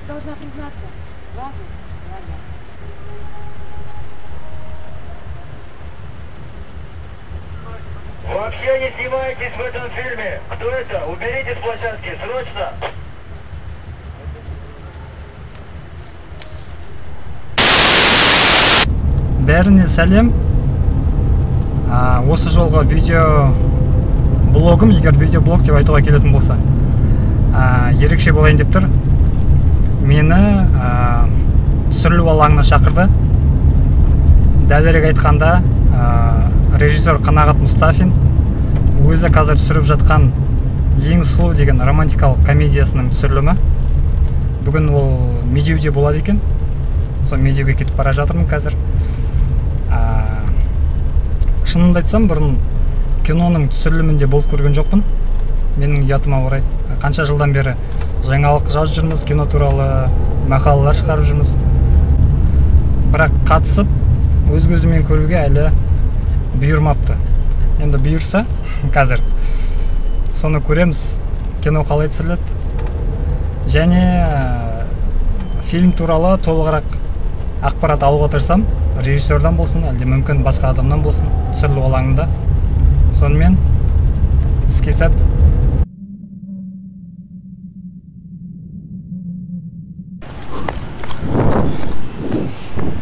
должна признаться. Сразу звонят. Вообще не снимайтесь в этом фильме. Кто это? Уберите с площадки, срочно! Бәріне сәлем. Осы жолғы видео блогым, егер видео блог деп айтуға келетін болса, ерекше болайын деп тұр. Мені түсірілу алаңына шақырды. Дәлірек айтқанда, режиссер Қанағат Мұстафин өзі қазір түсіріп жатқан Ең сұлу деген романтикалық комедиясының түсірілімі. Бүгін ол Медеуде болады екен. Сол Медеуге кетіп бара жатырмын қазір. Шынымды айтсам, бұрын киноның түсірілімінде болып көрген жоқпын. Менің ұятыма орай. Қанша жылдан бері жаңалық жазып жүрміз, кино туралы мақалалар шығарып жүрміз. Бірақ қатысып, өз көзімен көруге әлі бұйырмапты. Енді бұйырса, қазір соны көреміз, кино қалай түсіріледі. Және фильм туралы толығырақ ақпарат алуға тырысам, режиссердан болсын, әлде мүмкін басқа адамнан болсын, түсірілу алаңында. Сонымен іске сәт.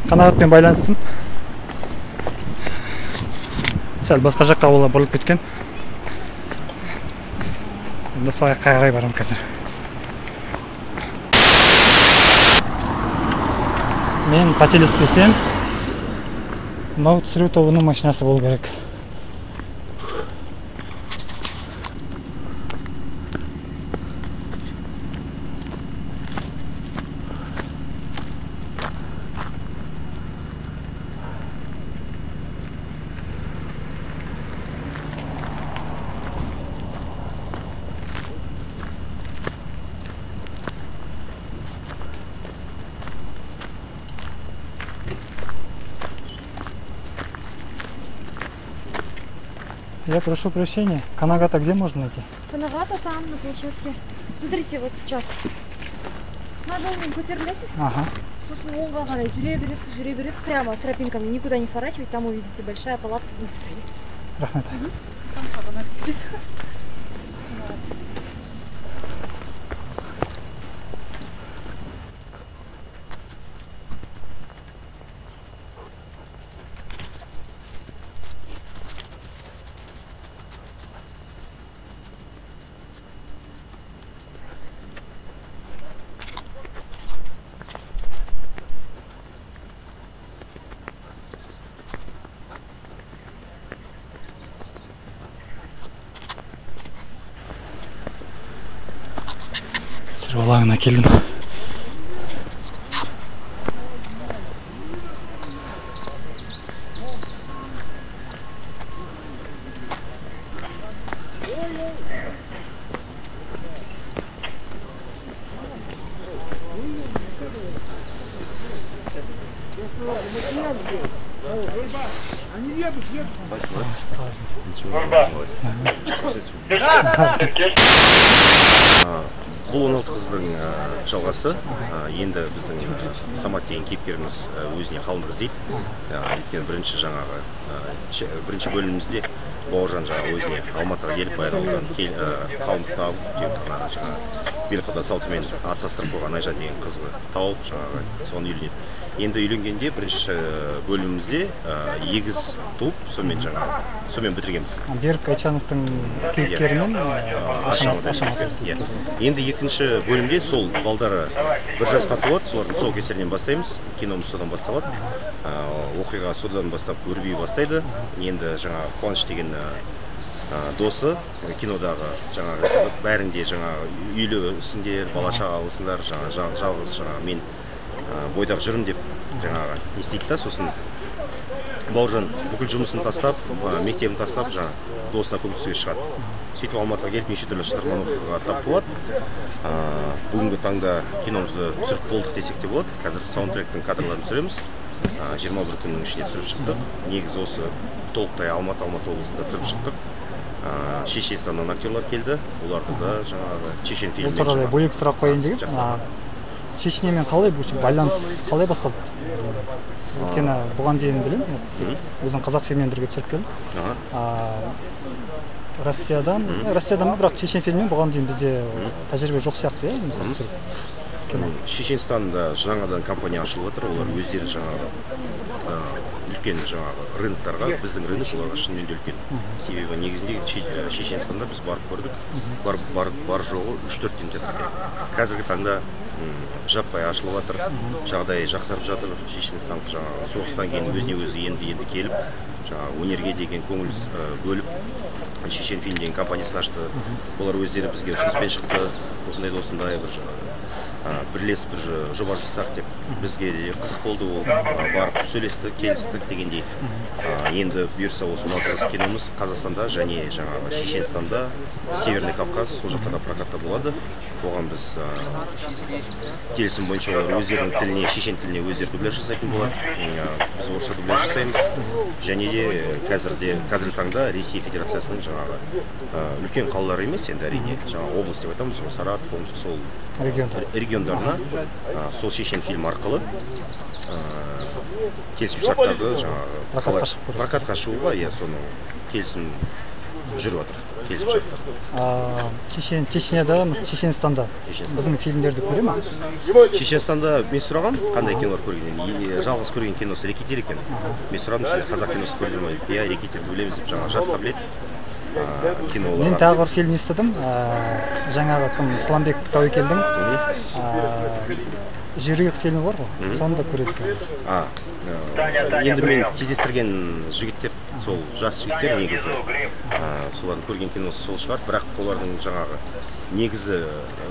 Қанағатпен байланыстым. Сәл басқа жаққа олар бұрылып кеткен. Енді солай қарай барам қазір. Мен қателеспесем, мынау түсіру тобының машинасы болу керек. Я прошу прощения. Канагата где можно найти? Канагата там, на площадке. Смотрите, вот сейчас. Надо көтерілесіз. Ага. Сосын оңға қарай жүре бересіз, прямо тропинками. Никуда не сворачивать, там увидите большая палатка будет стоять. Рахмет. Там сабана түсіз. Түсіру алаңына келдім. Бұл 16 қыздың жалғасы. Енді біздің Самат деген кейіпкеріміз өзіне қалыңдық іздейді. Өйткені бірінші бөлімімізде Бауыржан өзіне Алматыға келіп, Байрауылдан қалыңдық тауып, Белқыда салтымен аттастырып қойған Айжан деген қызды тауып, соны үйленеді. Енді үйленгенде бірінші бөлімімізде егіз туып, сонымен бітіргенбіз. Берік Айчановтың кейіпкерімен Енді екінші бөлімде сол балдары бір жасқа толады, солардың сол кесерінен бастаймыз. Киномыз содан басталады. Оқиға содан бастап өрби бастайды. Енді Қуаныш деген досы кинодағы бәрінде үйлісіңдер, бала шағалысыңдар, жалғыз мен бойдақ жүрім деп не істейді да, сосын Бауыржан бүкіл жұмысын тастап, мектебін тастап, досына көмектесуге шығады. Сөйтіп Алматыға келіп неше түрлі шытырман оқиғаға тап болады. Бүгінгі таңда киномызды түсіріп болдық десек те болады. Қазір саундтректің кадрларын түсіреміз. 21 күннің ішінде түсіріп шықтық. Негізі осы толықтай Алматы облысында түсіріп шықтық. Шешестаннан актерлар келді. Оларды да чешен фильммен бөлек сұрақ қойын деген. Чечнямен қалай байланыс қалай басталды? Өйткені бұған дейін білемін, өзім қазақ фильммен бірге түсіріп келдім. Россиядан бірақ Чечен фильммен бұған дейін бізде тәжірибе жоқ сияқты, Шешенстанда жаңадан компания ашылып отыр, олар өздері жаңағы үлкен жаңағы рыноктарға, біздің рынок оларға шынымен де үлкен. Себебі негізінде Шешенстанда біз барып көрдік, бар жоғы 3-4 кинотеатр. Қазіргі таңда жаппай ашылып жатыр, жағдай жақсарып жатыр. Шешенстан жаңағы соғыстан кейін өзіне өзі енді келіп, жаңағы өнерге деген көңіл бөліп, Шешен фильм деген компаниясын ашты. Олар өздері бізге ұсыныспен шықты, осындай бір бірлесіп бір жоба жасақ деп бізге қызық болды, ол барып сөйлестік, келістік дегендей. Енді бұйырса осы 16 киномыз Қазақстанда және жаңағы Шешенстанда, Северный Кавказ, сол жақта да прокатта болады. Оған біз келісім бойынша олар өздерінің тіліне, шешен тіліне өздері дубляж жасайтын болады. Біз орысша дубляж жасаймыз. Және де қазіргі таңда Ресей Федерациясының жаңағы үлкен қалалары емес, енді әрине жаңағы область деп айтамыз, Саратов, Омск, сол региондарына сол Шешен фильм арқылы келісімшарттарды жаңағы прокатқа шығуға, соның келісім жүріп жатыр. Чечняда, Чеченстанда біздің фильмдерді көре ме? Чеченстанда мен сұрағам, қандай кинолар көргенін. Жалғыз көрген киносы «Рекетир» екен. Мен сұрадым, сен қазақ киносы көрген ме? Иә, «Рекетирді» білеміз деп, жаңағы жатқа біледі киноларға. Мен тағы бір фильм естідім, жаңағы Сламбек Тәуекелдің «Жүрек» фильмі бар ғой, соны да көреді. Енді мен кездестірген жігіттер, сол жас жігіттер негізі, солардың көрген киносы сол шығар, бірақ олардың жаңағы негізі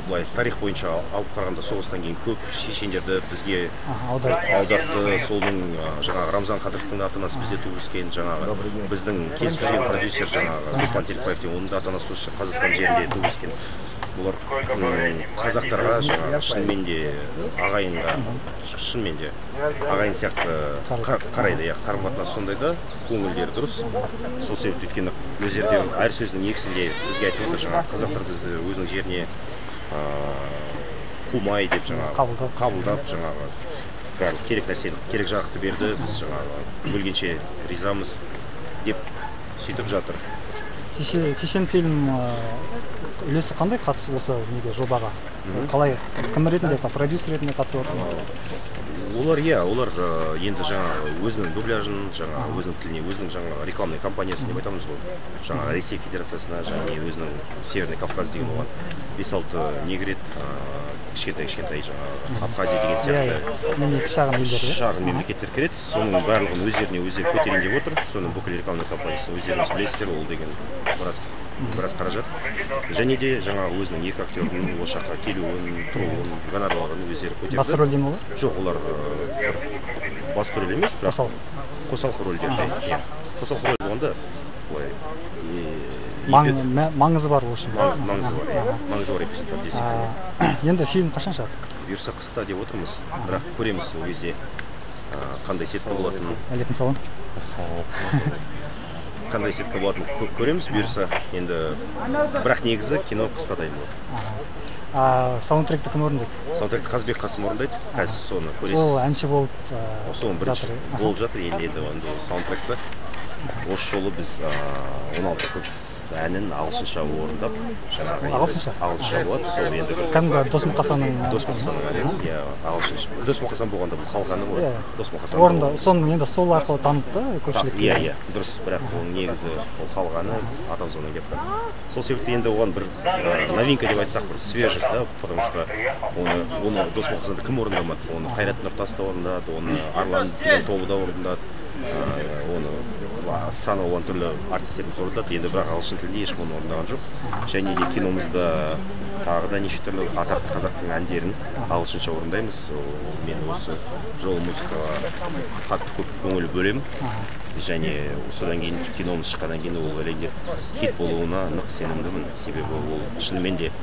былай тарих бойынша алып қарағанда соғыстан кейін көп шешендерді бізге аудартты. Солдың жаңағы Рамзан Қадыровтың ата-анасы бізде туып өскен, жаңағы біздің келісіп жүрген продюсер жаңағы Беслан Телепаевтың, оның да ата-анасы Қазақстан жерінде туып өскен. Олар қазақтарға жаңағы шынымен де ағайын сияқты қарайды, қарым-қатынас сондай да, көңілдері дұрыс. Сол себепті өйткені өздері әр сөздің негізінде бізге айтып отыр, жаңағы қазақтар бізді өзінің жеріне қумай деп жаңағы қабылдап, жаңағы барлық керек нәрсені, керек жарақты берді, біз жаңағы бөлгенше ризамыз деп сөйтіп жатыр. Шешен фильм үлесі қандай қатысып осы жобаға? Қалай, кім ретінде, продюсер ретінде қатысып отыр? Олар енді жаңағы өзінің дубляжын, жаңағы өзінің тіліне, өзінің жаңағы рекламный компаниясын деп айтамыз ғой. Жаңағы Ресей Федерациясына және өзінің Северный Кавказ деген оған 5-6 негрет, кішкентай жаңағы Абхазия деген сияқты шағын мемлекеттер кіреді. Соның барлығын өздері көтерейін деп отыр. Соның бүкіл рекламный компаниясын өздеріңіз білесіздер, ол деген біраз қаражат. Және де жаңағы өзінің екі актердің осы жаққа келуін, тұруын, гонорарларын өздері көтерді. Басты рөл деймін олар? Жоқ, олар басты рөл емес, бірақ қосалқы рөлдерде. Қосалқы рөл болғанда маңызы бар ол үшін. Маңызы бар эпизодтар десек. Енді фильм қашан шығады? Бұйырса қыста деп отырмыз, бірақ көреміз ол кезде қандай сетка болатынын. Әлейкум салам. Қандай сетка болатынын көреміз, бұйырса. Енді бірақ негізі кино қыста дайын болады. Саундтректі кім орындайды? Саундтректі Қазбек Қасым орындайды. Қазір соны көресіз. Ол әнші болып жатыр. Енді саундтректі осы жолы біз 16 қыз әнін ағылшынша орындап, ағылшынша болады. Сол енді кәдімгі Досмұқасанның әні, ағылшынша. Досмұқасан болғанда бұл халық әні ғой. Досмұқасан орында, соны енді сол арқылы танытты көпшілікке. Иә, дұрыс, бірақ оның негізі ол халық әні, атамзоннан келіп қалды. Сол себепті енді оған бір новинка деп айтсақ, бір свежесть, да, потому что оны Досмұқасанды кім орындамады? Оны Қайрат Нұртас да орындады, оны Арлан деген тобы да орындады, оны сан алуан түрлі артистеріміз орындады. Енді бірақ ағылшын тілінде ешкім оны орындаған жоқ. Және де киномызда тағы да неше түрлі атақты қазақтың әндерін ағылшынша орындаймыз. Мен осы жол музыкаға қатты көп көңіл бөлемін. Және содан кейін киномыз шыққаннан кейін ол өлеңдер хит болуына нық сенімдімін. Себебі ол шынымен де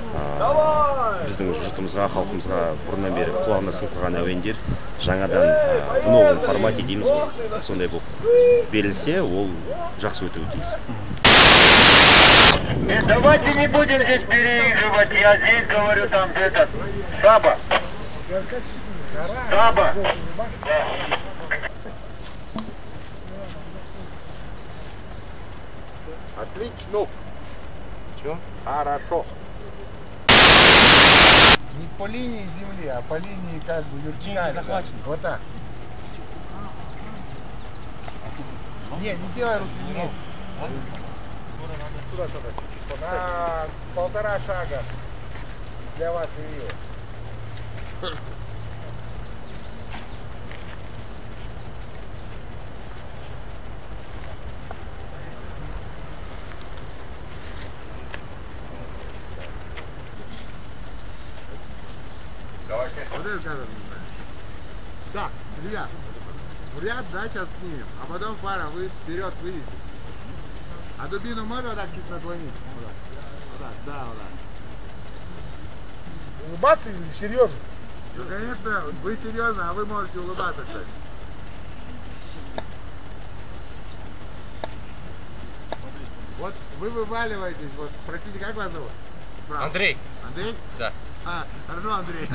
біздің жұртымызға, халқымызға бұрыннан бері құлағына сіңіп әуендер жаңадан в новом формате дейміз ғой, сондай болып берілсе, ол жақсы өтуі тиіс. Давайте не будем здесь переигрывать, я здесь говорю, там этот, Саба. Таба. Отлично. Чё? Хорошо. Не по линии земли, а по линии как бы вертикально. Вот так. Не делай руки вниз. Сюда туда чуть-чуть. На 1,5 шага для вас и ее. Вот это камера нужна. Так, ребят, в ряд, да, сейчас снимем, а потом пара, вы вперед выйдете. А дубину можно вот так чуть наклонить? Вот так, вот так, да, вот так. Улыбаться или серьезно? Ну, конечно, вы серьезно, а вы можете улыбаться, кстати. Вот вы вываливаетесь, вот, простите, как вас зовут? Справа. Андрей. Андрей? Да. А, хорошо, Андрей.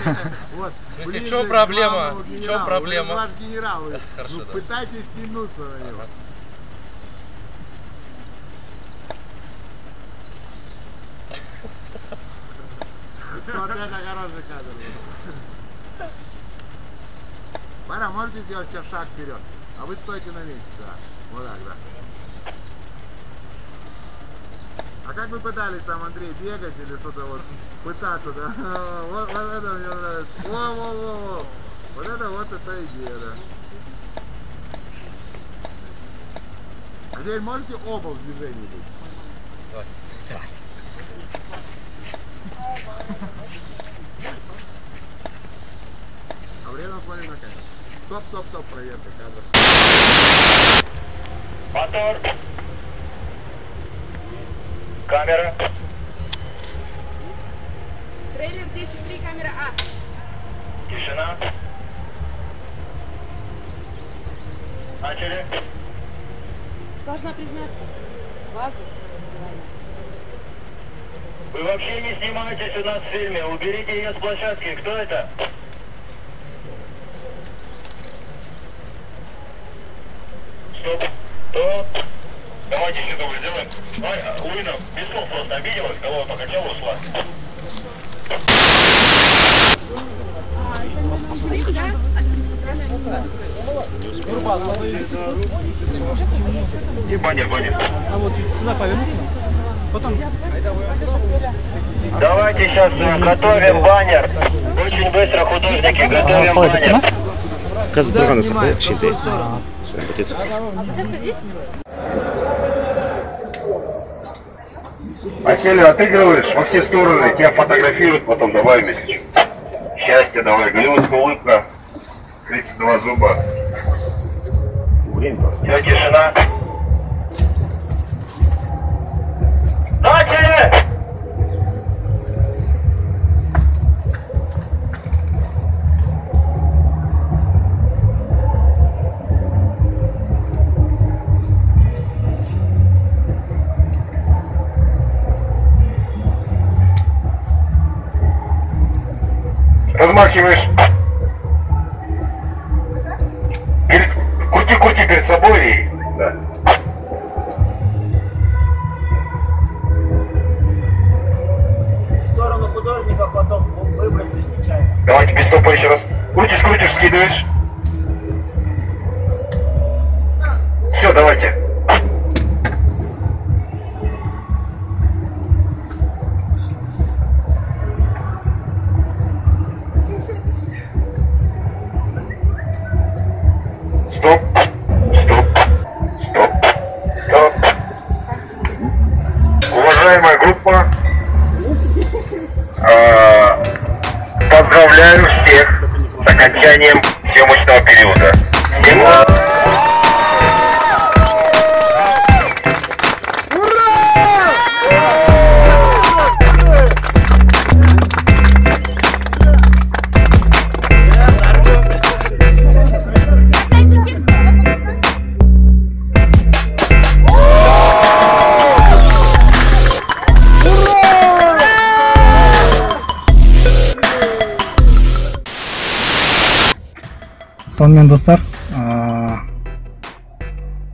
Вот. В чем проблема? В чем проблема? Ваш генерал. Хорошо, Ну, да. пытайтесь тянуться на него. Вот это хороший кадр. Пара, можете сделать сейчас шаг вперед? А вы стойте на месте, да. Вот так, да. А как вы пытались там, Андрей, бегать или что-то вот пытаться, да? Вот это мне нравится. Во-во-во-во. Вот это вот эта идея, да. А теперь можете оба в движении быть? Давай. Давай. А время смотрим на камеру. Стоп, стоп, стоп, проверка кадров. Мотор. Камера. Трейлер 10-3, камера А. Тишина. Начали. Должна признаться, базу называем. Вы вообще не снимаетесь у нас в фильме. Уберите ее с площадки. Кто это? Стоп. Стоп. Давайте сюда сделаем. Луина, без слов просто обиделась, голова покачала, ушла. Баннер, баннер. А вот сюда повернуться. Потом. Давайте сейчас готовим баннер. Очень быстро, художники, готовим баннер. Қазір бір ғана сақтау кішкентай. Соны бітет сосын. А вот это здесь? Василий, отыгрываешь во все стороны, тебя фотографируют, потом добавим, если что. Счастье давай, голливудская улыбка, 32 зуба. Время прошло. Все, тишина. Начали! Размахиваешь. Крути перед собой и... Да. В сторону художника, потом выбросишь нечаянно. Давайте без стопа еще раз. Крутишь, скидываешь. Все, давайте. Стоп. Уважаемая группа, поздравляю всех с окончанием съемочного периода. Сонымен достар,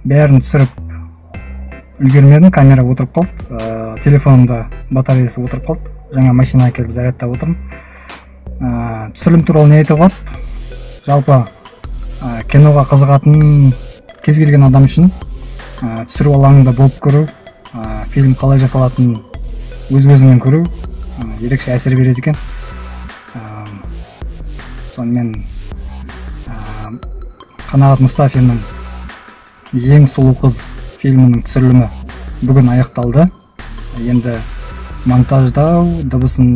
бәрін түсіріп үлгермедім, камера отырып қалды, телефонымда батареясы отырып қалды, жаңа машинаға келіп зарядтап отырмын. Түсірілім туралы не айтуға болады? Жалпы киноға қызығатын кез келген адам үшін түсіру алаңында болып көру, фильм қалай жасалатынын өз-өзімен көру ерекше әсер береді екен. Сонымен Қанағат Мұстафиннің «Ең сұлу қыз» фильмінің түсірілімі бүгін аяқталды. Енді монтаждау, дыбысын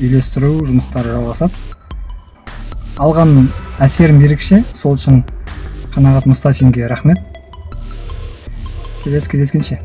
үйлестіру жұмыстары жалғасады. Алған әсерім ерекше, сол үшін Қанағат Мұстафинге рахмет. Келесі кездескенше.